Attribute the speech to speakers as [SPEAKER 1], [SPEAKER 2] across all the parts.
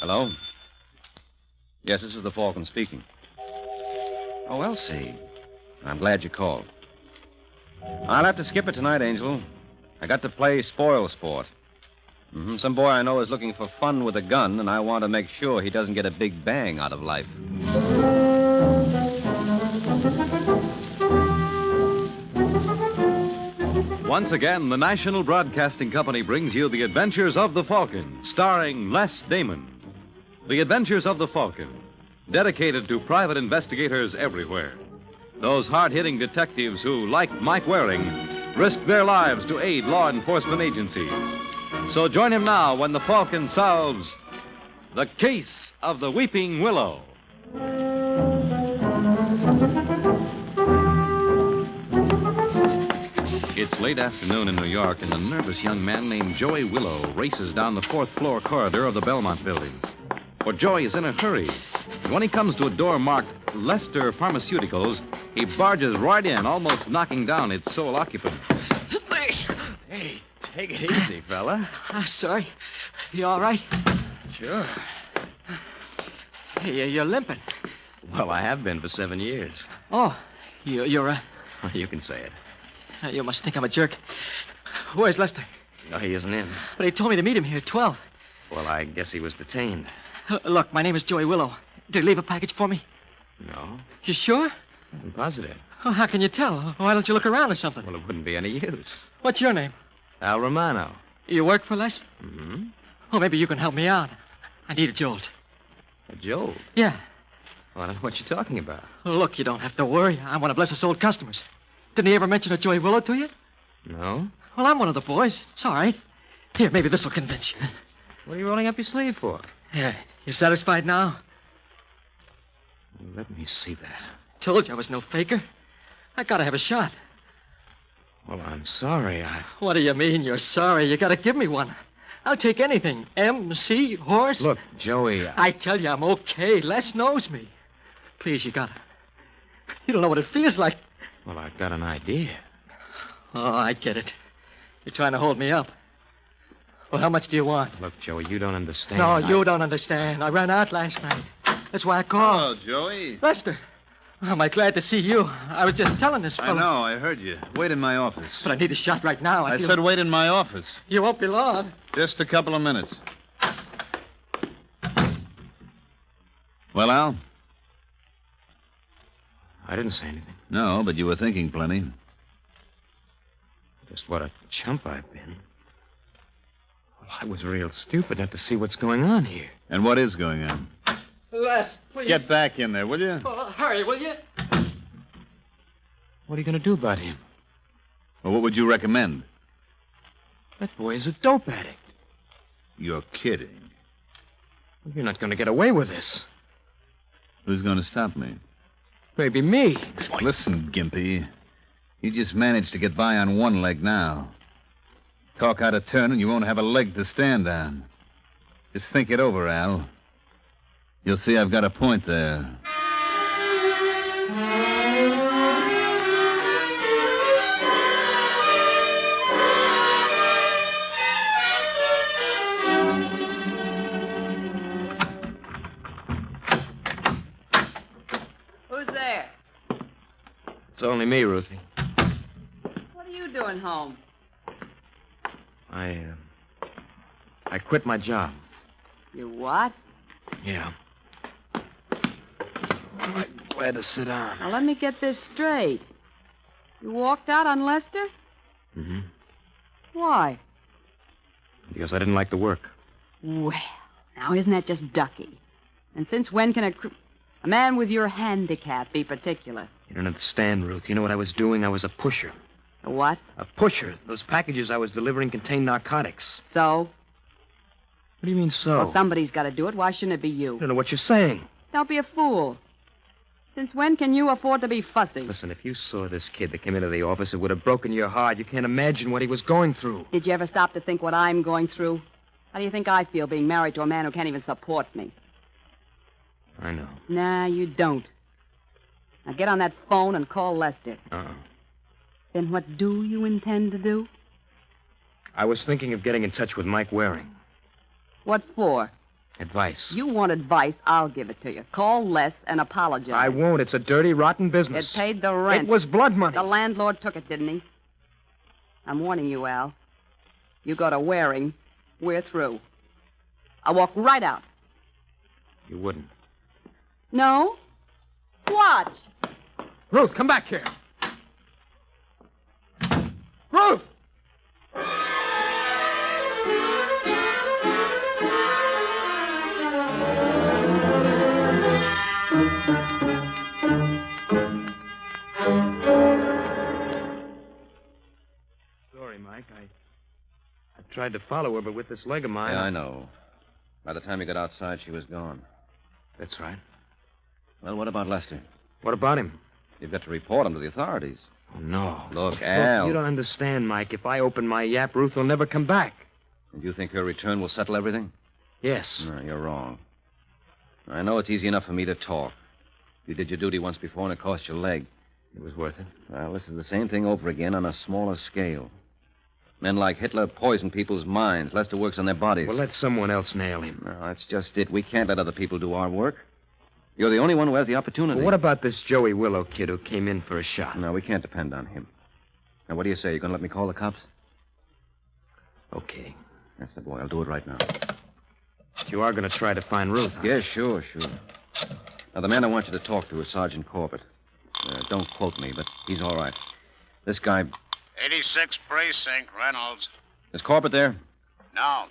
[SPEAKER 1] Hello? Yes, this is the Falcon speaking. Oh, Elsie. I'm glad you called. I'll have to skip it tonight, Angel. I got to play spoil sport. Some boy I know is looking for fun with a gun, and I want to make sure he doesn't get a big bang out of life.
[SPEAKER 2] Once again, the National Broadcasting Company brings you The Adventures of the Falcon, starring Les Damon. The Adventures of the Falcon, dedicated to private investigators everywhere. Those hard-hitting detectives who, like Mike Waring, risk their lives to aid law enforcement agencies. So join him now when the Falcon solves The Case of the Weeping Willow. It's late afternoon in New York, and a nervous young man named Joey Willow races down the fourth-floor corridor of the Belmont building. For Joey is in a hurry, and when he comes to a door marked Lester Pharmaceuticals, he barges right in, almost knocking down its sole occupant.
[SPEAKER 3] Hey, take it easy, fella.
[SPEAKER 4] Sorry. You all right?
[SPEAKER 3] Sure.
[SPEAKER 4] Hey, you're limping.
[SPEAKER 3] Well, I have been for 7 years.
[SPEAKER 4] Oh, you're
[SPEAKER 3] You can say it.
[SPEAKER 4] You must think I'm a jerk. Where's Lester?
[SPEAKER 3] No, he isn't in.
[SPEAKER 4] But he told me to meet him here at 12.
[SPEAKER 3] Well, I guess he was detained.
[SPEAKER 4] Look, my name is Joey Willow. Did he leave a package for me?
[SPEAKER 3] No,
[SPEAKER 4] You sure?
[SPEAKER 3] I'm positive.
[SPEAKER 4] Oh, how can you tell? Why don't you look around or something?
[SPEAKER 3] Well, it wouldn't be any use.
[SPEAKER 4] What's your name?
[SPEAKER 3] Al Romano.
[SPEAKER 4] You work for Les?
[SPEAKER 3] Mm-hmm.
[SPEAKER 4] Oh, maybe you can help me out. I need a jolt.
[SPEAKER 3] A jolt?
[SPEAKER 4] Yeah.
[SPEAKER 3] Well, I don't know what you're talking about.
[SPEAKER 4] Look, you don't have to worry. I'm one of Les's old customers. Didn't he ever mention a Joey Willow to you?
[SPEAKER 3] No?
[SPEAKER 4] Well, I'm one of the boys. It's all right. Here, maybe this will convince you.
[SPEAKER 3] What are you rolling up your sleeve for?
[SPEAKER 4] Yeah. You satisfied now?
[SPEAKER 3] Let me see that.
[SPEAKER 4] Told you I was no faker. I gotta have a shot.
[SPEAKER 3] Well, I'm sorry.
[SPEAKER 4] What do you mean you're sorry? You gotta give me one. I'll take anything. MC, horse.
[SPEAKER 3] Look, Joey.
[SPEAKER 4] I tell you, I'm okay. Les knows me. Please, you gotta. You don't know what it feels like.
[SPEAKER 3] Well, I've got an idea.
[SPEAKER 4] Oh, I get it. You're trying to hold me up. Well, how much do you want?
[SPEAKER 3] Look, Joey, you don't understand.
[SPEAKER 4] No, you don't understand. I ran out last night. That's why I called.
[SPEAKER 1] Hello, Joey.
[SPEAKER 4] Lester. Am I glad to see you? I was just telling this
[SPEAKER 1] I
[SPEAKER 4] fellow.
[SPEAKER 1] know, I heard you. Wait in my office.
[SPEAKER 4] But I need a shot right now.
[SPEAKER 1] I said wait in my office.
[SPEAKER 4] You won't be long.
[SPEAKER 1] Just a couple of minutes. Well, Al?
[SPEAKER 3] I didn't say anything.
[SPEAKER 1] No, but you were thinking plenty.
[SPEAKER 3] Just what a chump I've been. Well, I was real stupid not to see what's going on here.
[SPEAKER 1] And what is going on?
[SPEAKER 4] Les, please.
[SPEAKER 1] Get back in there, will you?
[SPEAKER 4] Hurry, will you?
[SPEAKER 3] What are you going to do about him?
[SPEAKER 1] Well, what would you recommend?
[SPEAKER 3] That boy is a dope addict.
[SPEAKER 1] You're kidding.
[SPEAKER 3] Well, you're not going to get away with this.
[SPEAKER 1] Who's going to stop me?
[SPEAKER 3] Maybe me.
[SPEAKER 1] Listen, Gimpy. You just managed to get by on one leg now. Talk out of turn and you won't have a leg to stand on. Just think it over, Al. You'll see I've got a point there.
[SPEAKER 5] Who's there?
[SPEAKER 3] It's only me, Ruthie.
[SPEAKER 5] What are you doing home?
[SPEAKER 3] I quit my job.
[SPEAKER 5] You what?
[SPEAKER 3] Yeah. I'm glad to sit down.
[SPEAKER 5] Now, let me get this straight. You walked out on Lester?
[SPEAKER 3] Mm-hmm.
[SPEAKER 5] Why?
[SPEAKER 3] Because I didn't like the work.
[SPEAKER 5] Well, now, isn't that just ducky? And since when can a man with your handicap be particular?
[SPEAKER 3] You don't understand, Ruth. You know what I was doing? I was a pusher.
[SPEAKER 5] A what?
[SPEAKER 3] A pusher. Those packages I was delivering contained narcotics.
[SPEAKER 5] So?
[SPEAKER 3] What do you mean, so?
[SPEAKER 5] Well, somebody's got to do it. Why shouldn't it be you?
[SPEAKER 3] I don't know what you're saying.
[SPEAKER 5] Don't be a fool. Since when can you afford to be fussy?
[SPEAKER 3] Listen, if you saw this kid that came into the office, it would have broken your heart. You can't imagine what he was going through.
[SPEAKER 5] Did you ever stop to think what I'm going through? How do you think I feel being married to a man who can't even support me?
[SPEAKER 3] I know.
[SPEAKER 5] Nah, you don't. Now get on that phone and call Lester.
[SPEAKER 3] Uh-uh.
[SPEAKER 5] Then what do you intend to do?
[SPEAKER 3] I was thinking of getting in touch with Mike Waring.
[SPEAKER 5] What for?
[SPEAKER 3] Advice.
[SPEAKER 5] You want advice, I'll give it to you. Call Les and apologize.
[SPEAKER 3] I won't. It's a dirty, rotten
[SPEAKER 5] It
[SPEAKER 3] business.
[SPEAKER 5] paid the rent.
[SPEAKER 3] It was blood money.
[SPEAKER 5] The landlord took it, didn't he? I'm warning you, Al. You go to Waring, we're through. I'll walk right out.
[SPEAKER 3] You wouldn't.
[SPEAKER 5] No? Watch.
[SPEAKER 3] Ruth, come back here. Ruth! Sorry, Mike. I tried to follow her, but with this leg of mine...
[SPEAKER 1] Yeah, I know. By the time you got outside, she was gone.
[SPEAKER 3] That's right.
[SPEAKER 1] Well, what about Lester?
[SPEAKER 3] What about him?
[SPEAKER 1] You've got to report him to the authorities.
[SPEAKER 3] Oh, no.
[SPEAKER 1] Look, Al.
[SPEAKER 3] You don't understand, Mike. If I open my yap, Ruth will never come back.
[SPEAKER 1] And you think her return will settle everything?
[SPEAKER 3] Yes.
[SPEAKER 1] No, you're wrong. I know it's easy enough for me to talk. You did your duty once before, and it cost your leg.
[SPEAKER 3] It was worth it.
[SPEAKER 1] Well, this is the same thing over again on a smaller scale. Men like Hitler poison people's minds. Lester works on their bodies.
[SPEAKER 3] Well, let someone else nail him.
[SPEAKER 1] No, that's just it. We can't let other people do our work. You're the only one who has the opportunity.
[SPEAKER 3] Well, what about this Joey Willow kid who came in for a shot?
[SPEAKER 1] No, we can't depend on him. Now, what do you say? You going to let me call the cops?
[SPEAKER 3] Okay.
[SPEAKER 1] That's the boy. I'll do it right now.
[SPEAKER 3] But you are going to try to find Ruth, huh?
[SPEAKER 1] Yeah, sure. Now, the man I want you to talk to is Sergeant Corbett. Don't quote me, but he's all right. This guy...
[SPEAKER 6] 86th Precinct, Reynolds.
[SPEAKER 1] Is Corbett there?
[SPEAKER 6] No.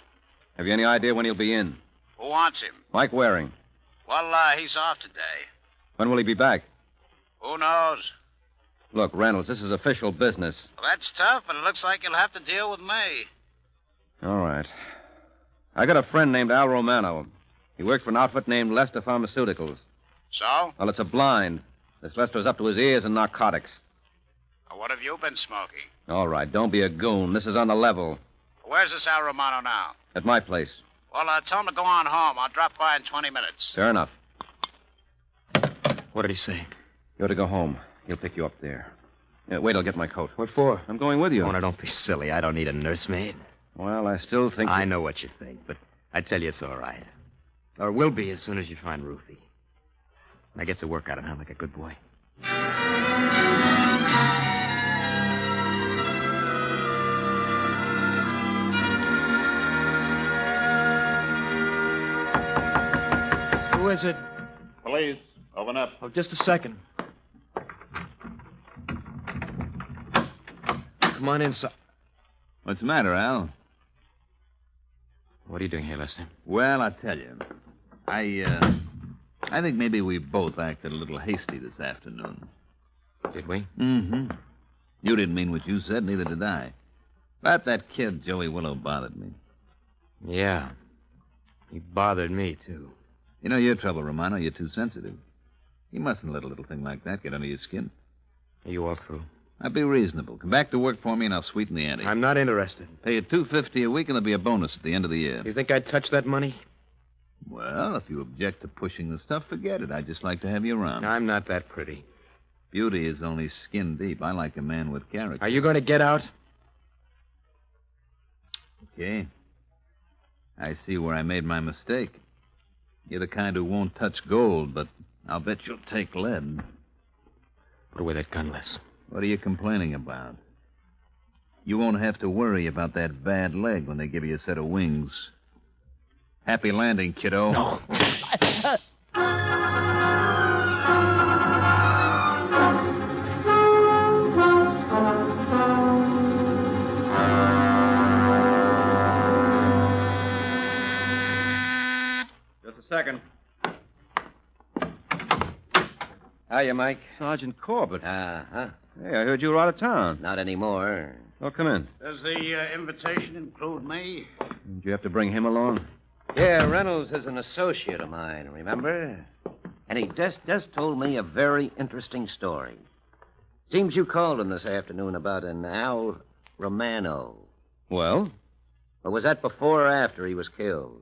[SPEAKER 1] Have you any idea when he'll be in?
[SPEAKER 6] Who wants him?
[SPEAKER 1] Mike Waring.
[SPEAKER 6] Well, he's off today.
[SPEAKER 1] When will he be back?
[SPEAKER 6] Who knows?
[SPEAKER 1] Look, Reynolds, this is official business.
[SPEAKER 6] Well, that's tough, but it looks like you'll have to deal with me.
[SPEAKER 1] All right. I got a friend named Al Romano. He works for an outfit named Lester Pharmaceuticals.
[SPEAKER 6] So?
[SPEAKER 1] Well, it's a blind. This Lester's up to his ears in narcotics.
[SPEAKER 6] What have you been smoking?
[SPEAKER 1] All right, don't be a goon. This is on the level.
[SPEAKER 6] Where's this Al Romano now?
[SPEAKER 1] At my place.
[SPEAKER 6] Well, tell him to go on home. I'll drop by in 20 minutes.
[SPEAKER 1] Fair enough.
[SPEAKER 3] What did he say?
[SPEAKER 1] You ought to go home. He'll pick you up there. Wait, I'll get my coat.
[SPEAKER 3] What for?
[SPEAKER 1] I'm going with you.
[SPEAKER 3] Oh, now, don't be silly. I don't need a nursemaid.
[SPEAKER 1] Well, I still think...
[SPEAKER 3] I know what you think, but I tell you it's all right. Or will be as soon as you find Ruthie. Now get to work out of her like a good boy. Who is it?
[SPEAKER 6] Police, open up.
[SPEAKER 3] Oh, just a second. Come on inside.
[SPEAKER 7] What's the matter, Al?
[SPEAKER 3] What are you doing here, Lester?
[SPEAKER 7] Well, I tell you, I think maybe we both acted a little hasty this afternoon.
[SPEAKER 3] Did we?
[SPEAKER 7] Mm-hmm. You didn't mean what you said, neither did I. But that kid, Joey Willow, bothered me.
[SPEAKER 3] Yeah. He bothered me, too.
[SPEAKER 7] You know your trouble, Romano. You're too sensitive. You mustn't let a little thing like that get under your skin.
[SPEAKER 3] Are you all through?
[SPEAKER 7] Now, be reasonable. Come back to work for me, and I'll sweeten the ante.
[SPEAKER 3] I'm not interested.
[SPEAKER 7] Pay you $250 a week, and there'll be a bonus at the end of the year.
[SPEAKER 3] You think I'd touch that money?
[SPEAKER 7] Well, if you object to pushing the stuff, forget it. I'd just like to have you around.
[SPEAKER 3] I'm not that pretty.
[SPEAKER 7] Beauty is only skin deep. I like a man with character.
[SPEAKER 3] Are you going to get out?
[SPEAKER 7] Okay. I see where I made my mistake. You're the kind who won't touch gold, but I'll bet you'll take lead.
[SPEAKER 3] Put away that gun, Les.
[SPEAKER 7] What are you complaining about? You won't have to worry about that bad leg when they give you a set of wings. Happy landing, kiddo.
[SPEAKER 3] No.
[SPEAKER 1] Just a second. Hiya, Mike. Sergeant Corbett.
[SPEAKER 6] Uh-huh.
[SPEAKER 1] Hey, I heard you were out of town.
[SPEAKER 6] Not anymore.
[SPEAKER 1] Oh, come in.
[SPEAKER 6] Does the invitation include me?
[SPEAKER 1] Did you have to bring him along?
[SPEAKER 6] Yeah, Reynolds is an associate of mine, remember? And he just told me a very interesting story. Seems you called him this afternoon about an Al Romano.
[SPEAKER 1] Well?
[SPEAKER 6] Or was that before or after he was killed?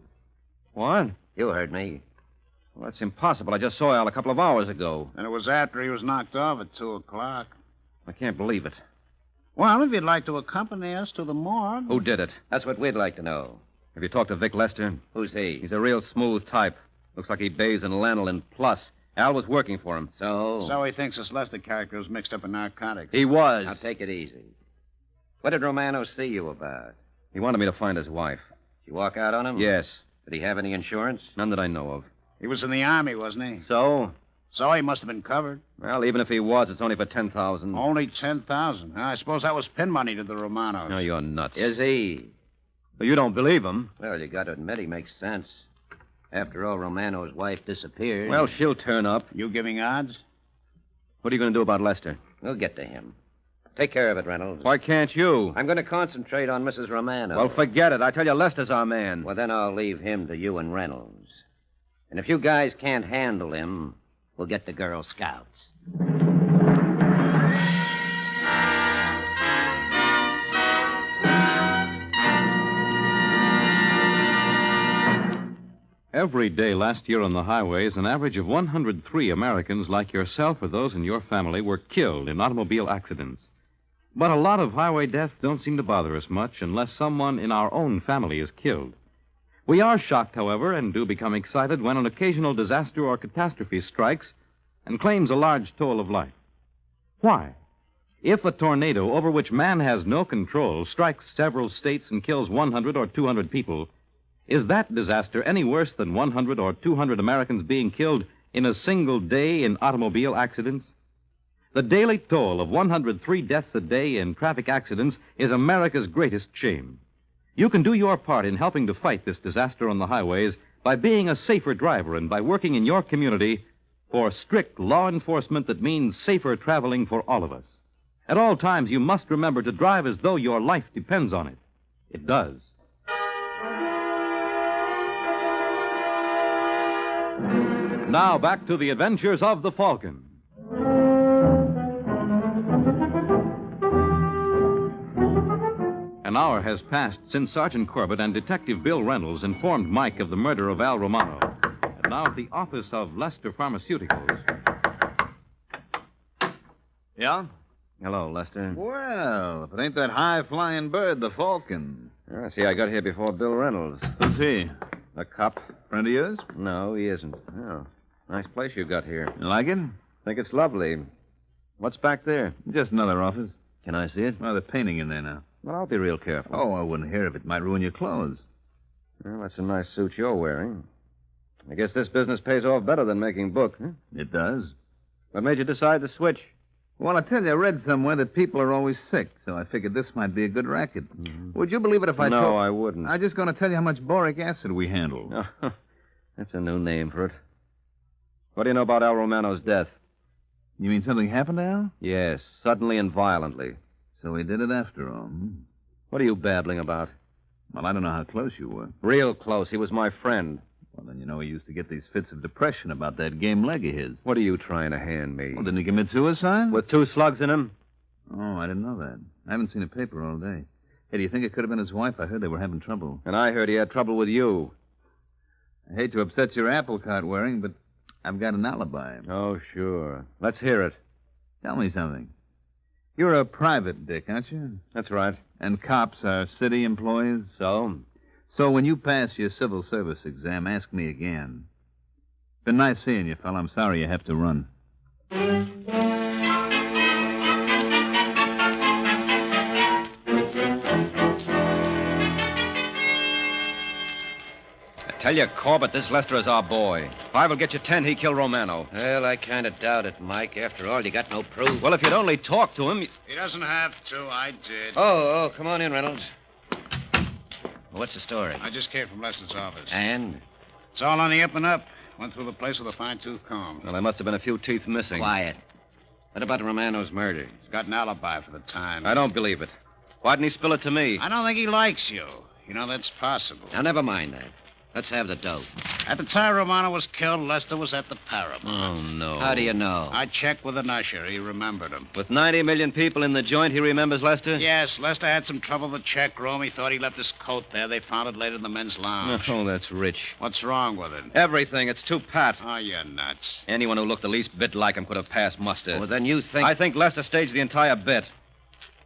[SPEAKER 1] What?
[SPEAKER 6] You heard me.
[SPEAKER 1] Well, that's impossible. I just saw Al a couple of hours ago.
[SPEAKER 8] And it was after he was knocked off at 2 o'clock.
[SPEAKER 1] I can't believe it.
[SPEAKER 8] Well, if you'd like to accompany us to the morgue.
[SPEAKER 1] Who did it?
[SPEAKER 6] That's what we'd like to know.
[SPEAKER 1] Have Have you talked to Vic Lester?
[SPEAKER 6] Who's he?
[SPEAKER 1] He's a real smooth type. Looks like he bathes in lanolin plus. Al was working for him.
[SPEAKER 8] So he thinks this Lester character was mixed up in narcotics.
[SPEAKER 1] He was.
[SPEAKER 6] Now, take it easy. What did Romano see you about?
[SPEAKER 1] He wanted me to find his wife.
[SPEAKER 6] Did you walk out on him?
[SPEAKER 1] Yes.
[SPEAKER 6] Did he have any insurance?
[SPEAKER 1] None that I know of.
[SPEAKER 8] He was in the Army, wasn't he?
[SPEAKER 1] So?
[SPEAKER 8] So he must have been covered.
[SPEAKER 1] Well, even if he was, it's only for $10,000.
[SPEAKER 8] Only $10,000. I suppose that was pin money to the Romanos.
[SPEAKER 1] No, you're nuts.
[SPEAKER 6] Is he?
[SPEAKER 1] Well, you don't believe him.
[SPEAKER 6] Well, you got to admit he makes sense. After all, Romano's wife disappeared.
[SPEAKER 1] Well, she'll turn up.
[SPEAKER 8] You giving odds?
[SPEAKER 1] What are you going to do about Lester?
[SPEAKER 6] We'll get to him. Take care of it, Reynolds.
[SPEAKER 1] Why can't you?
[SPEAKER 6] I'm going to concentrate on Mrs. Romano.
[SPEAKER 1] Well, forget it. I tell you, Lester's our man.
[SPEAKER 6] Well, then I'll leave him to you and Reynolds. And if you guys can't handle him, we'll get the Girl Scouts.
[SPEAKER 2] Every day last year on the highways, an average of 103 Americans like yourself or those in your family were killed in automobile accidents. But a lot of highway deaths don't seem to bother us much unless someone in our own family is killed. We are shocked, however, and do become excited when an occasional disaster or catastrophe strikes and claims a large toll of life. Why? If a tornado over which man has no control strikes several states and kills 100 or 200 people, is that disaster any worse than 100 or 200 Americans being killed in a single day in automobile accidents? The daily toll of 103 deaths a day in traffic accidents is America's greatest shame. You can do your part in helping to fight this disaster on the highways by being a safer driver and by working in your community for strict law enforcement that means safer traveling for all of us. At all times, you must remember to drive as though your life depends on it. It does. Now back to the adventures of the Falcon. An hour has passed since Sergeant Corbett and Detective Bill Reynolds informed Mike of the murder of Al Romano. And now at the office of Lester Pharmaceuticals.
[SPEAKER 7] Yeah?
[SPEAKER 1] Hello, Lester.
[SPEAKER 7] Well, if it ain't that high-flying bird, the Falcon.
[SPEAKER 1] See, I got here before Bill Reynolds.
[SPEAKER 7] Who's he?
[SPEAKER 1] A cop?
[SPEAKER 7] Friend of yours?
[SPEAKER 1] No, he isn't. Oh, nice place you got here.
[SPEAKER 7] You like it?
[SPEAKER 1] Think it's lovely. What's back there?
[SPEAKER 7] Just another office.
[SPEAKER 1] Can I see it?
[SPEAKER 7] Oh, they're painting in there now.
[SPEAKER 1] Well, I'll be real careful.
[SPEAKER 7] Oh, I wouldn't hear of it. Might ruin your clothes.
[SPEAKER 1] Well, that's a nice suit you're wearing. I guess this business pays off better than making books, huh?
[SPEAKER 7] It does.
[SPEAKER 1] What made you decide to switch?
[SPEAKER 7] Well, I tell you, I read somewhere that people are always sick, so I figured this might be a good racket. Mm-hmm. Would you believe it if I
[SPEAKER 1] No,
[SPEAKER 7] told...
[SPEAKER 1] I wouldn't.
[SPEAKER 7] I'm just going to tell you how much boric acid we handle.
[SPEAKER 1] Oh, that's a new name for it. What do you know about Al Romano's death?
[SPEAKER 7] You mean something happened to Al?
[SPEAKER 1] Yes, suddenly and violently.
[SPEAKER 7] So he did it after all.
[SPEAKER 1] What are you babbling about?
[SPEAKER 7] Well, I don't know how close you were.
[SPEAKER 1] Real close. He was my friend.
[SPEAKER 7] Well, then you know he used to get these fits of depression about that game leg of his.
[SPEAKER 1] What are you trying to hand me?
[SPEAKER 7] Well, didn't he commit suicide?
[SPEAKER 1] With 2 slugs in him?
[SPEAKER 7] Oh, I didn't know that. I haven't seen a paper all day. Hey, do you think it could have been his wife? I heard they were having trouble.
[SPEAKER 1] And I heard he had trouble with you.
[SPEAKER 7] I hate to upset your apple cart wearing, but I've got an alibi.
[SPEAKER 1] Oh, sure. Let's hear it.
[SPEAKER 7] Tell me something. You're a private dick, aren't you?
[SPEAKER 1] That's right.
[SPEAKER 7] And cops are city employees? So when you pass your civil service exam, ask me again. Been nice seeing you, fella. I'm sorry you have to run.
[SPEAKER 1] Tell you, Corbett, this Lester is our boy. If I will get you 10, he killed Romano.
[SPEAKER 6] Well, I kind of doubt it, Mike. After all, you got no proof.
[SPEAKER 1] Well, if you'd only talk to him...
[SPEAKER 8] He doesn't have to. I did.
[SPEAKER 6] Oh, come on in, Reynolds. What's the story?
[SPEAKER 8] I just came from Lester's office.
[SPEAKER 6] And?
[SPEAKER 8] It's all on the up and up. Went through the place with a fine-tooth comb.
[SPEAKER 1] Well, there must have been a few teeth missing.
[SPEAKER 6] Quiet. What about Romano's murder?
[SPEAKER 8] He's got an alibi for the time.
[SPEAKER 1] I don't believe it. Why didn't he spill it to me?
[SPEAKER 8] I don't think he likes you. You know, that's possible.
[SPEAKER 6] Now, never mind that. Let's have the dope.
[SPEAKER 8] At the time Romano was killed, Lester was at the Paramount.
[SPEAKER 1] Oh, no.
[SPEAKER 6] How do you know?
[SPEAKER 8] I checked with an usher. He remembered him.
[SPEAKER 1] With 90 million people in the joint, he remembers Lester?
[SPEAKER 8] Yes, Lester had some trouble with the check room. He thought he left his coat there. They found it later in the men's lounge.
[SPEAKER 1] Oh, that's rich.
[SPEAKER 8] What's wrong with it?
[SPEAKER 1] Everything. It's too pat.
[SPEAKER 8] Oh, you're nuts.
[SPEAKER 1] Anyone who looked the least bit like him could have passed muster.
[SPEAKER 6] Well, then you think...
[SPEAKER 1] I think Lester staged the entire bit.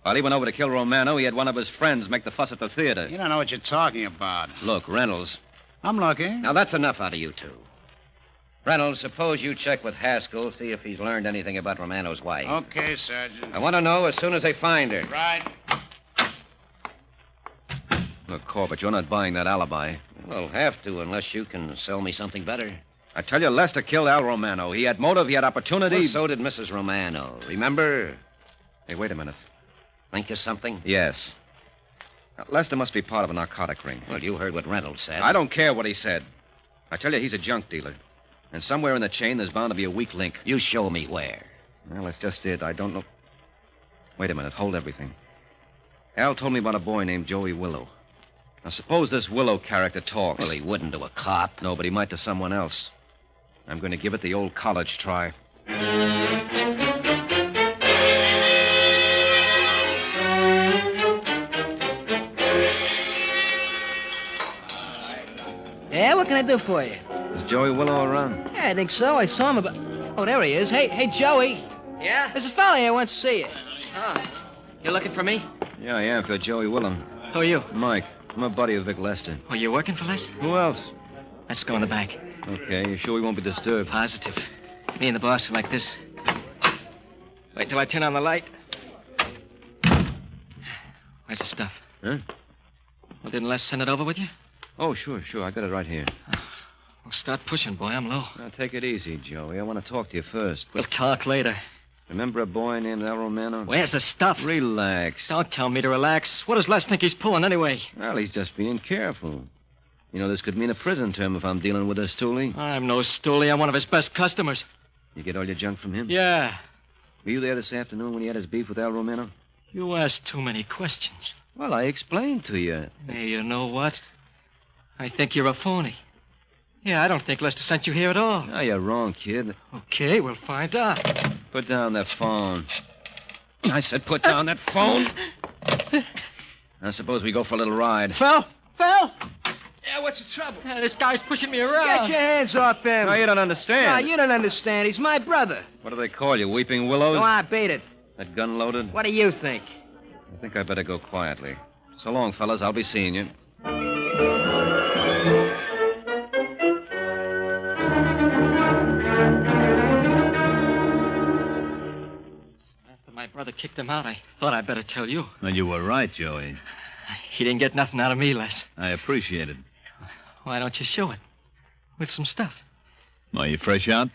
[SPEAKER 1] While he went over to kill Romano, he had one of his friends make the fuss at the theater.
[SPEAKER 8] You don't know what you're talking about.
[SPEAKER 1] Look, Reynolds.
[SPEAKER 8] I'm looking.
[SPEAKER 6] Now, that's enough out of you two. Reynolds, suppose you check with Haskell, see if he's learned anything about Romano's wife.
[SPEAKER 8] Okay, Sergeant.
[SPEAKER 6] I want to know as soon as they find her.
[SPEAKER 8] Right.
[SPEAKER 1] Look, Corbett, you're not buying that alibi.
[SPEAKER 6] Well, have to, unless you can sell me something better.
[SPEAKER 1] I tell you, Lester killed Al Romano. He had motive, he had opportunity.
[SPEAKER 6] Well, so did Mrs. Romano. Remember?
[SPEAKER 1] Hey, wait a minute.
[SPEAKER 6] Think of something?
[SPEAKER 1] Yes. Now, Lester must be part of a narcotic ring.
[SPEAKER 6] Well, you heard what Reynolds said.
[SPEAKER 1] I don't care what he said. I tell you, he's a junk dealer. And somewhere in the chain, there's bound to be a weak link.
[SPEAKER 6] You show me where.
[SPEAKER 1] Well, that's just it. I don't know. Wait a minute. Hold everything. Al told me about a boy named Joey Willow. Now, suppose this Willow character talks.
[SPEAKER 6] Well, he wouldn't to a cop.
[SPEAKER 1] No, but he might to someone else. I'm going to give it the old college try.
[SPEAKER 9] Yeah, what can I do for you?
[SPEAKER 1] Is Joey Willow around?
[SPEAKER 9] Yeah, I think so. I saw him about... Oh, there he is. Hey, Joey.
[SPEAKER 4] Yeah?
[SPEAKER 9] There's a fella here who wants to see you.
[SPEAKER 4] Oh. You looking for me?
[SPEAKER 1] Yeah, I am for Joey Willow.
[SPEAKER 4] Who are you?
[SPEAKER 1] Mike. I'm a buddy of Vic Lester.
[SPEAKER 4] Oh, you working for Les?
[SPEAKER 1] Who else?
[SPEAKER 4] Let's go in the back.
[SPEAKER 1] Okay, you sure we won't be disturbed?
[SPEAKER 4] Positive. Me and the boss are like this. Wait till I turn on the light. Where's the stuff?
[SPEAKER 1] Huh?
[SPEAKER 4] Well, didn't Les send it over with you?
[SPEAKER 1] Oh, sure. I got it right here.
[SPEAKER 4] Well, start pushing, boy. I'm low.
[SPEAKER 1] Now, take it easy, Joey. I want to talk to you first.
[SPEAKER 4] We'll talk later.
[SPEAKER 1] Remember a boy named Al Romano?
[SPEAKER 4] Where's the stuff?
[SPEAKER 1] Relax.
[SPEAKER 4] Don't tell me to relax. What does Les think he's pulling anyway?
[SPEAKER 1] Well, he's just being careful. You know, this could mean a prison term if I'm dealing with this stoolie.
[SPEAKER 4] I'm no stoolie. I'm one of his best customers.
[SPEAKER 1] You get all your junk from him?
[SPEAKER 4] Yeah.
[SPEAKER 1] Were you there this afternoon when he had his beef with Al Romano?
[SPEAKER 4] You ask too many questions.
[SPEAKER 1] Well, I explained to you.
[SPEAKER 4] Hey, you know what? I think you're a phony. Yeah, I don't think Lester sent you here at all.
[SPEAKER 1] No, you're wrong, kid.
[SPEAKER 4] Okay, we'll find out.
[SPEAKER 1] Put down that phone. I said put down that phone. Now, suppose we go for a little ride.
[SPEAKER 4] Phil!
[SPEAKER 9] Yeah, what's the trouble?
[SPEAKER 4] This guy's pushing me around.
[SPEAKER 9] Get your hands off him.
[SPEAKER 1] No, you don't understand.
[SPEAKER 9] No, you don't understand. He's my brother.
[SPEAKER 1] What do they call you, Weeping Willows?
[SPEAKER 9] No, I beat it.
[SPEAKER 1] That gun loaded?
[SPEAKER 9] What do you think?
[SPEAKER 1] I think I better go quietly. So long, fellas. I'll be seeing you.
[SPEAKER 4] After my brother kicked him out, I thought I'd better tell you.
[SPEAKER 7] Well, you were right, Joey.
[SPEAKER 4] He didn't get nothing out of me, Les.
[SPEAKER 7] I appreciate it.
[SPEAKER 4] Why don't you show it? With some stuff.
[SPEAKER 7] Are you fresh out?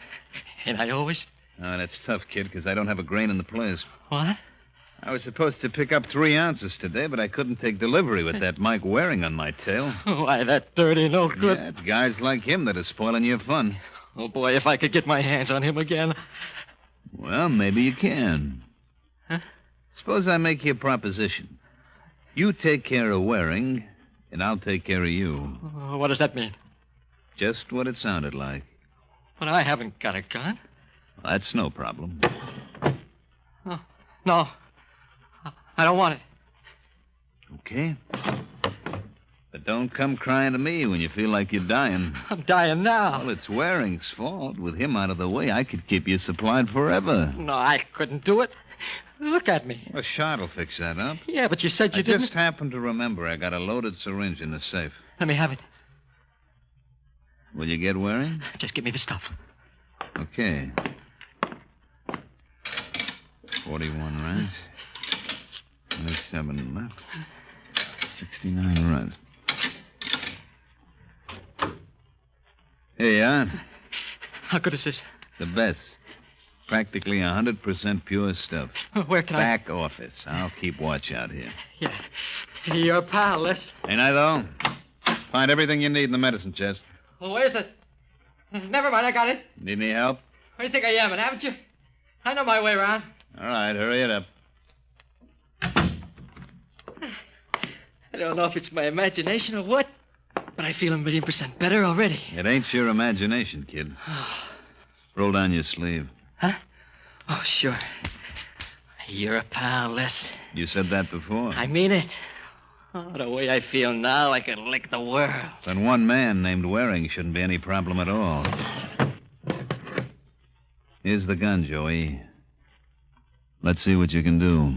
[SPEAKER 4] Ain't I always?
[SPEAKER 7] Oh, that's tough, kid, because I don't have a grain in the place.
[SPEAKER 4] What?
[SPEAKER 7] I was supposed to pick up 3 ounces today, but I couldn't take delivery with that Mike Waring on my tail.
[SPEAKER 4] Why, that dirty no good.
[SPEAKER 7] Yeah, it's guys like him that are spoiling your fun.
[SPEAKER 4] Oh, boy, if I could get my hands on him again.
[SPEAKER 7] Well, maybe you can.
[SPEAKER 4] Huh?
[SPEAKER 7] Suppose I make you a proposition. You take care of Waring, and I'll take care of you.
[SPEAKER 4] What does that mean?
[SPEAKER 7] Just what it sounded like.
[SPEAKER 4] But I haven't got a gun.
[SPEAKER 7] That's no problem.
[SPEAKER 4] Oh, no. I don't want it.
[SPEAKER 7] Okay. But don't come crying to me when you feel like you're dying.
[SPEAKER 4] I'm dying now.
[SPEAKER 7] Well, it's Waring's fault. With him out of the way, I could keep you supplied forever.
[SPEAKER 4] No, I couldn't do it. Look at me.
[SPEAKER 7] A shot will fix that up.
[SPEAKER 4] Yeah, but you said you
[SPEAKER 7] I
[SPEAKER 4] didn't.
[SPEAKER 7] just happened to remember I got a loaded syringe in the safe.
[SPEAKER 4] Let me have it.
[SPEAKER 7] Will you get Waring?
[SPEAKER 4] Just give me the stuff.
[SPEAKER 7] Okay. 41 right. 27 left. 69 right. Here you are.
[SPEAKER 4] How good is this?
[SPEAKER 7] The best. Practically 100% pure stuff.
[SPEAKER 4] Where can
[SPEAKER 7] Back office. I'll keep watch out here.
[SPEAKER 4] Yeah. You're a pal, Les.
[SPEAKER 7] Ain't I, though? Find everything you need in the medicine chest.
[SPEAKER 4] Well, where's it? Never mind, I got it.
[SPEAKER 7] Need any help?
[SPEAKER 4] Where do you think I am, haven't you? I know my way around.
[SPEAKER 7] All right, hurry it up.
[SPEAKER 4] I don't know if it's my imagination or what, but I feel 1,000,000% better already.
[SPEAKER 7] It ain't your imagination, kid. Roll down your sleeve.
[SPEAKER 4] Huh? Oh, sure. You're a pal, Les.
[SPEAKER 7] You said that before.
[SPEAKER 4] I mean it. Oh, the way I feel now, I could lick the world.
[SPEAKER 7] Then one man named Waring shouldn't be any problem at all. Here's the gun, Joey. Let's see what you can do.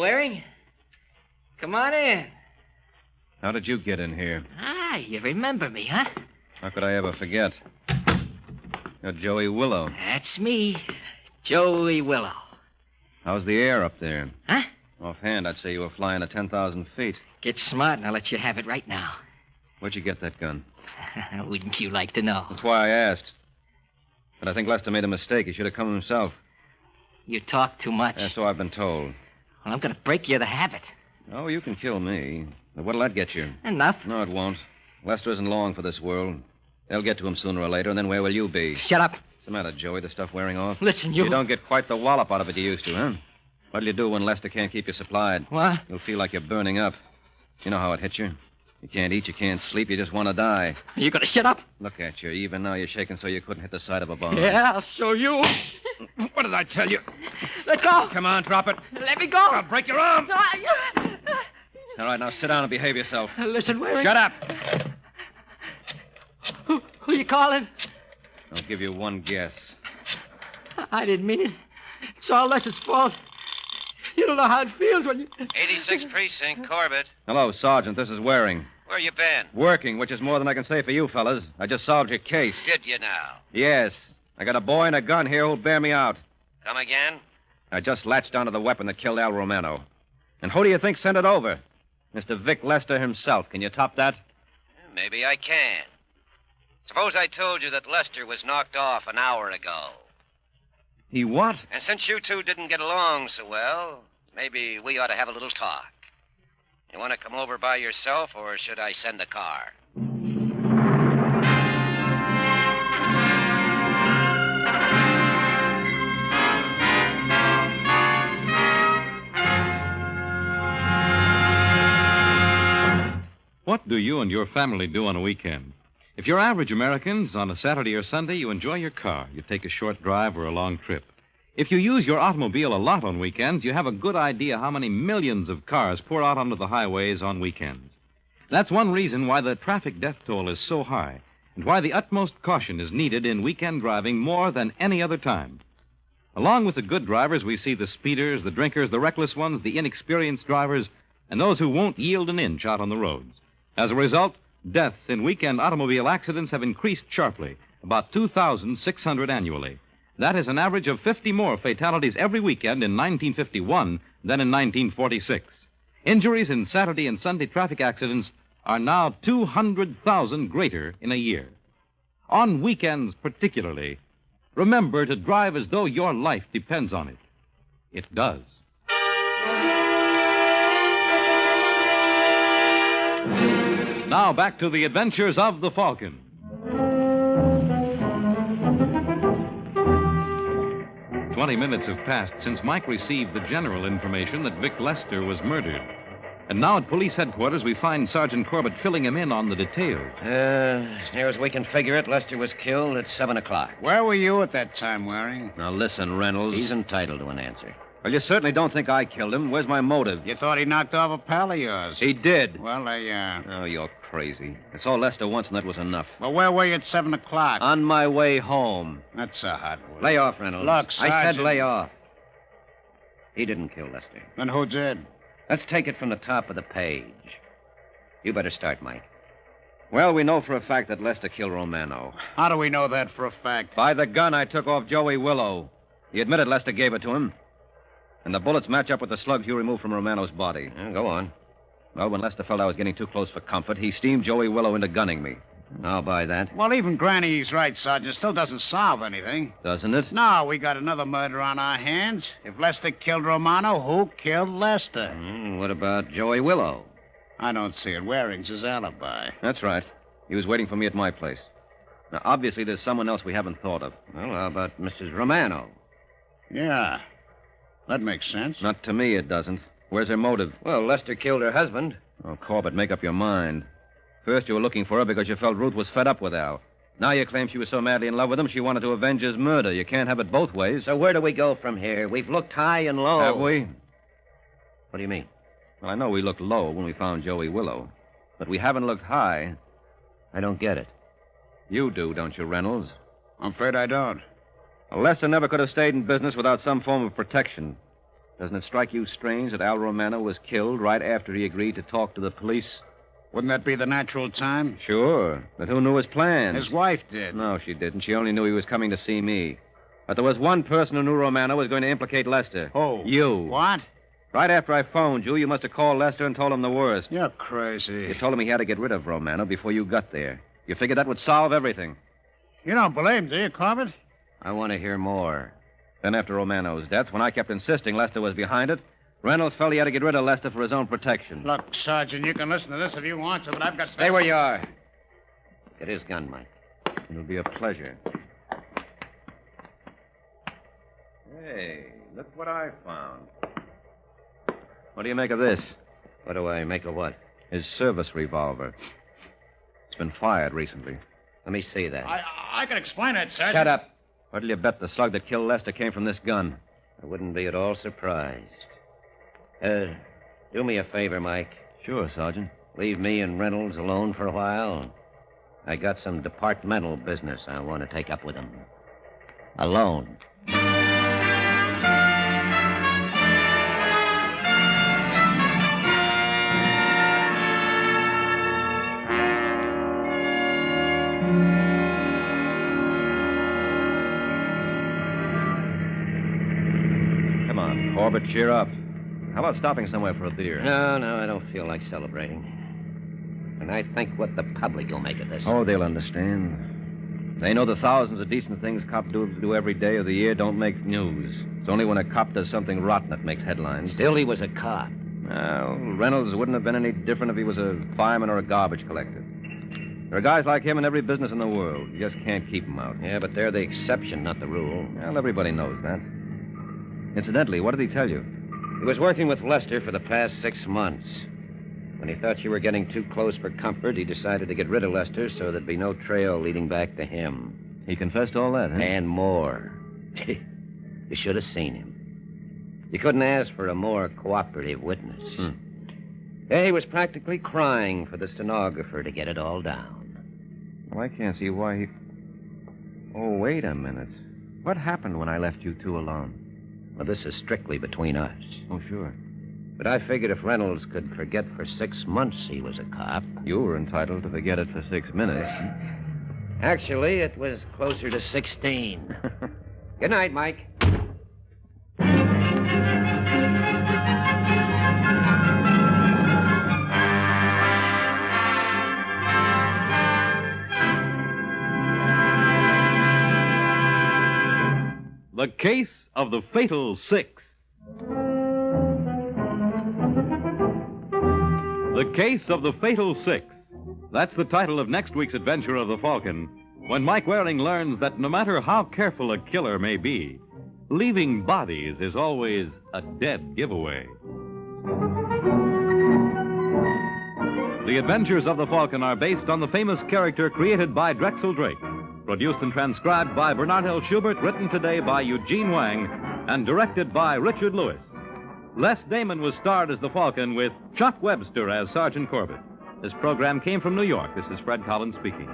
[SPEAKER 4] Waring. Come on in.
[SPEAKER 1] How did you get in here?
[SPEAKER 4] Ah, you remember me, huh?
[SPEAKER 1] How could I ever forget? You're Joey Willow.
[SPEAKER 4] That's me, Joey Willow.
[SPEAKER 1] How's the air up there?
[SPEAKER 4] Huh?
[SPEAKER 1] Offhand, I'd say you were flying at 10,000 feet.
[SPEAKER 4] Get smart and I'll let you have it right now.
[SPEAKER 1] Where'd you get that gun?
[SPEAKER 4] Wouldn't you like to know?
[SPEAKER 1] That's why I asked. But I think Lester made a mistake. He should have come himself.
[SPEAKER 4] You talk too much.
[SPEAKER 1] Yeah, so I've been told.
[SPEAKER 4] Well, I'm going to break you of the habit.
[SPEAKER 1] Oh, you can kill me. But what'll that get you?
[SPEAKER 4] Enough.
[SPEAKER 1] No, it won't. Lester isn't long for this world. They'll get to him sooner or later, and then where will you be?
[SPEAKER 4] Shut up.
[SPEAKER 1] What's the matter, Joey? The stuff wearing off?
[SPEAKER 4] Listen, you...
[SPEAKER 1] You don't get quite the wallop out of it you used to, huh? What'll you do when Lester can't keep you supplied?
[SPEAKER 4] What?
[SPEAKER 1] You'll feel like you're burning up. You know how it hits you. You can't eat, you can't sleep, you just want to die.
[SPEAKER 4] You going to shut up?
[SPEAKER 1] Look at you. Even now you're shaking so you couldn't hit the side of a bomb.
[SPEAKER 4] Yeah, I'll show you.
[SPEAKER 1] What did I tell you?
[SPEAKER 4] Let go.
[SPEAKER 1] Come on, drop it.
[SPEAKER 4] Let me go.
[SPEAKER 1] I'll break your arm.
[SPEAKER 4] No,
[SPEAKER 1] All right, now sit down and behave yourself.
[SPEAKER 4] Listen, Waring.
[SPEAKER 1] Shut up.
[SPEAKER 4] Who you calling?
[SPEAKER 1] I'll give you one guess.
[SPEAKER 4] I didn't mean it. It's all Lester's fault. You don't know how it feels when you...
[SPEAKER 6] 86 Precinct, Corbett.
[SPEAKER 1] Hello, Sergeant. This is Waring.
[SPEAKER 6] Where you been?
[SPEAKER 1] Working, which is more than I can say for you fellas. I just solved your case.
[SPEAKER 6] Did you now?
[SPEAKER 1] Yes. I got a boy and a gun here who'll bear me out.
[SPEAKER 6] Come again?
[SPEAKER 1] I just latched onto the weapon that killed Al Romano. And who do you think sent it over? Mr. Vic Lester himself. Can you top that?
[SPEAKER 6] Maybe I can. Suppose I told you that Lester was knocked off an hour ago.
[SPEAKER 1] He what?
[SPEAKER 6] And since you two didn't get along so well, maybe we ought to have a little talk. You want to come over by yourself, or should I send a car?
[SPEAKER 2] What do you and your family do on a weekend? If you're average Americans, on a Saturday or Sunday, you enjoy your car. You take a short drive or a long trip. If you use your automobile a lot on weekends, you have a good idea how many millions of cars pour out onto the highways on weekends. That's one reason why the traffic death toll is so high, and why the utmost caution is needed in weekend driving more than any other time. Along with the good drivers, we see the speeders, the drinkers, the reckless ones, the inexperienced drivers, and those who won't yield an inch out on the roads. As a result, deaths in weekend automobile accidents have increased sharply, about 2,600 annually. That is an average of 50 more fatalities every weekend in 1951 than in 1946. Injuries in Saturday and Sunday traffic accidents are now 200,000 greater in a year. On weekends particularly, remember to drive as though your life depends on it. It does. Now back to the adventures of the Falcon. "20 minutes have passed since Mike received the general information that Vic Lester was murdered. And now at police headquarters, we find Sergeant Corbett filling him in on the details.
[SPEAKER 6] As near as we can figure it, Lester was killed at 7 o'clock.
[SPEAKER 8] Where were you at that time, Waring?
[SPEAKER 1] Now listen, Reynolds.
[SPEAKER 6] He's entitled to an answer.
[SPEAKER 1] Well, you certainly don't think I killed him. Where's my motive?
[SPEAKER 8] You thought he knocked off a pal of yours.
[SPEAKER 1] He did.
[SPEAKER 8] Well,
[SPEAKER 1] Oh, you're crazy. It's all Lester wants, and that was enough.
[SPEAKER 8] Well, where were you at 7 o'clock?
[SPEAKER 1] On my way home.
[SPEAKER 8] That's a hot one.
[SPEAKER 1] Lay off, Reynolds.
[SPEAKER 8] Look,
[SPEAKER 1] I said
[SPEAKER 8] Sergeant.
[SPEAKER 1] lay off.
[SPEAKER 6] He didn't kill Lester.
[SPEAKER 8] Then who did?
[SPEAKER 6] Let's take it from the top of the page. You better start, Mike.
[SPEAKER 1] Well, we know for a fact that Lester killed Romano.
[SPEAKER 8] How do we know that for a fact?
[SPEAKER 1] By the gun I took off Joey Willow. He admitted Lester gave it to him. And the bullets match up with the slugs you removed from Romano's body.
[SPEAKER 6] Go on.
[SPEAKER 1] Well, when Lester felt I was getting too close for comfort, he steamed Joey Willow into gunning me.
[SPEAKER 6] I'll buy that.
[SPEAKER 8] Well, even Granny's right, Sergeant. Still doesn't solve anything.
[SPEAKER 1] Doesn't it?
[SPEAKER 8] No, we got another murder on our hands. If Lester killed Romano, who killed Lester?
[SPEAKER 6] What about Joey Willow?
[SPEAKER 8] I don't see it. Waring's his alibi.
[SPEAKER 1] That's right. He was waiting for me at my place. Now, obviously, there's someone else we haven't thought of.
[SPEAKER 6] Well, how about Mrs. Romano?
[SPEAKER 8] Yeah. That makes sense.
[SPEAKER 1] Not to me, it doesn't. Where's her motive?
[SPEAKER 6] Well, Lester killed her husband.
[SPEAKER 1] Oh, Corbett, make up your mind. First, you were looking for her because you felt Ruth was fed up with Al. Now you claim she was so madly in love with him she wanted to avenge his murder. You can't have it both ways.
[SPEAKER 6] So where do we go from here? We've looked high and low.
[SPEAKER 1] Have we?
[SPEAKER 6] What do you mean?
[SPEAKER 1] Well, I know we looked low when we found Joey Willow. But we haven't looked high.
[SPEAKER 6] I don't get it.
[SPEAKER 1] You do, don't you, Reynolds?
[SPEAKER 8] I'm afraid I don't.
[SPEAKER 1] Well, Lester never could have stayed in business without some form of protection. Doesn't it strike you strange that Al Romano was killed right after he agreed to talk to the police?
[SPEAKER 8] Wouldn't that be the natural time?
[SPEAKER 1] Sure. But who knew his plans?
[SPEAKER 8] His wife did.
[SPEAKER 1] No, she didn't. She only knew he was coming to see me. But there was one person who knew Romano was going to implicate Lester.
[SPEAKER 8] Who?
[SPEAKER 1] You.
[SPEAKER 8] What?
[SPEAKER 1] Right after I phoned you, you must have called Lester and told him the worst.
[SPEAKER 8] You're crazy.
[SPEAKER 1] You told him he had to get rid of Romano before you got there. You figured that would solve everything.
[SPEAKER 8] You don't believe him, do you, Corbett?
[SPEAKER 6] I want to hear more.
[SPEAKER 1] Then after Romano's death, when I kept insisting Lester was behind it, Reynolds felt he had to get rid of Lester for his own protection.
[SPEAKER 8] Look, Sergeant, you can listen to this if you want to, but I've got...
[SPEAKER 6] Stay where you are. Get his gun, Mike.
[SPEAKER 1] It'll be a pleasure. Hey, look what I found. What do you make of this?
[SPEAKER 6] What do I make of what?
[SPEAKER 1] His service revolver. It's been fired recently.
[SPEAKER 6] Let me see that.
[SPEAKER 8] I can explain it, Sergeant.
[SPEAKER 6] Shut up.
[SPEAKER 1] What'll you bet the slug that killed Lester came from this gun?
[SPEAKER 6] I wouldn't be at all surprised. Do me a favor, Mike.
[SPEAKER 1] Sure, Sergeant.
[SPEAKER 6] Leave me and Reynolds alone for a while. I got some departmental business I want to take up with him. Alone.
[SPEAKER 1] Come on, Corbett, cheer up. How about stopping somewhere for a beer?
[SPEAKER 6] No, I don't feel like celebrating. And I think what the public will make of this.
[SPEAKER 1] Oh, they'll understand. They know the thousands of decent things cops do every day of the year don't make news. It's only when a cop does something rotten that makes headlines.
[SPEAKER 6] Still, he was a cop.
[SPEAKER 1] Well, Reynolds wouldn't have been any different if he was a fireman or a garbage collector. There are guys like him in every business in the world. You just can't keep them out.
[SPEAKER 6] Yeah, but they're the exception, not the rule.
[SPEAKER 1] Well, everybody knows that. Incidentally, what did he tell you?
[SPEAKER 6] He was working with Lester for the past 6 months. When he thought you were getting too close for comfort, he decided to get rid of Lester so there'd be no trail leading back to him.
[SPEAKER 1] He confessed all that, huh?
[SPEAKER 6] And more. You should have seen him. You couldn't ask for a more cooperative witness. Yeah, he was practically crying for the stenographer to get it all down.
[SPEAKER 1] Well, I can't see why he... Oh, wait a minute. What happened when I left you two alone?
[SPEAKER 6] Well, this is strictly between us.
[SPEAKER 1] Oh, sure.
[SPEAKER 6] But I figured if Reynolds could forget for 6 months he was a cop...
[SPEAKER 1] You were entitled to forget it for 6 minutes.
[SPEAKER 6] Actually, it was closer to 16. Good night, Mike.
[SPEAKER 2] The Case of the Fatal Six. The Case of the Fatal Six. That's the title of next week's adventure of the Falcon, when Mike Waring learns that no matter how careful a killer may be, leaving bodies is always a dead giveaway. The Adventures of the Falcon are based on the famous character created by Drexel Drake. Produced and transcribed by Bernard L. Schubert, written today by Eugene Wang, and directed by Richard Lewis. Les Damon was starred as the Falcon with Chuck Webster as Sergeant Corbett. This program came from New York. This is Fred Collins speaking.